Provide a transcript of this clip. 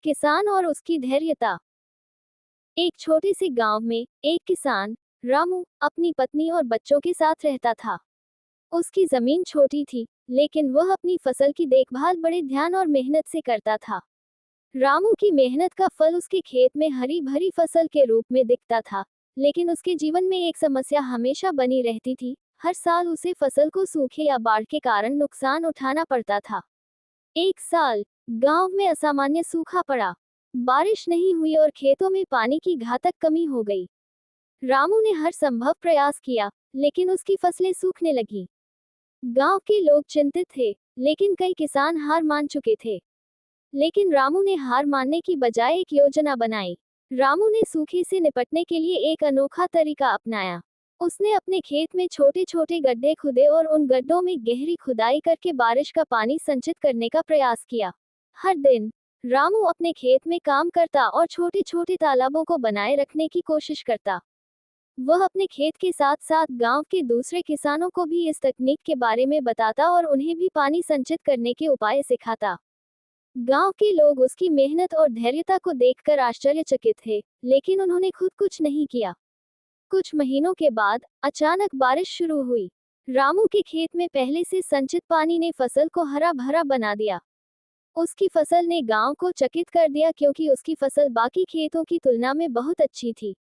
किसान और उसकी धैर्यता। एक छोटे से गांव में एक किसान रामू अपनी पत्नी और बच्चों के साथ रहता था। उसकी जमीन छोटी थी, लेकिन वह अपनी फसल की देखभाल बड़े ध्यान और मेहनत से करता था। रामू की मेहनत का फल उसके खेत में हरी भरी फसल के रूप में दिखता था। लेकिन उसके जीवन में एक समस्या हमेशा बनी रहती थी। हर साल उसे फसल को सूखे या बाढ़ के कारण नुकसान उठाना पड़ता था। एक साल गांव में असामान्य सूखा पड़ा। बारिश नहीं हुई और खेतों में पानी की घातक कमी हो गई। रामू ने हर संभव प्रयास किया, लेकिन उसकी फसलें सूखने लगी। गांव के लोग चिंतित थे, लेकिन कई किसान हार मान चुके थे। लेकिन रामू ने हार मानने की बजाय एक योजना बनाई। रामू ने सूखे से निपटने के लिए एक अनोखा तरीका अपनाया। उसने अपने खेत में छोटे छोटे गड्ढे खुदे और उन गड्ढों में गहरी खुदाई करके बारिश का पानी संचित करने का प्रयास किया। हर दिन रामू अपने खेत में काम करता और छोटे छोटे तालाबों को बनाए रखने की कोशिश करता। वह अपने खेत के साथ साथ गांव के दूसरे किसानों को भी इस तकनीक के बारे में बताता और उन्हें भी पानी संचित करने के उपाय सिखाता। गांव के लोग उसकी मेहनत और धैर्यता को देखकर आश्चर्यचकित थे, लेकिन उन्होंने खुद कुछ नहीं किया। कुछ महीनों के बाद अचानक बारिश शुरू हुई। रामू के खेत में पहले से संचित पानी ने फसल को हरा भरा बना दिया। उसकी फसल ने गांव को चकित कर दिया, क्योंकि उसकी फसल बाकी खेतों की तुलना में बहुत अच्छी थी।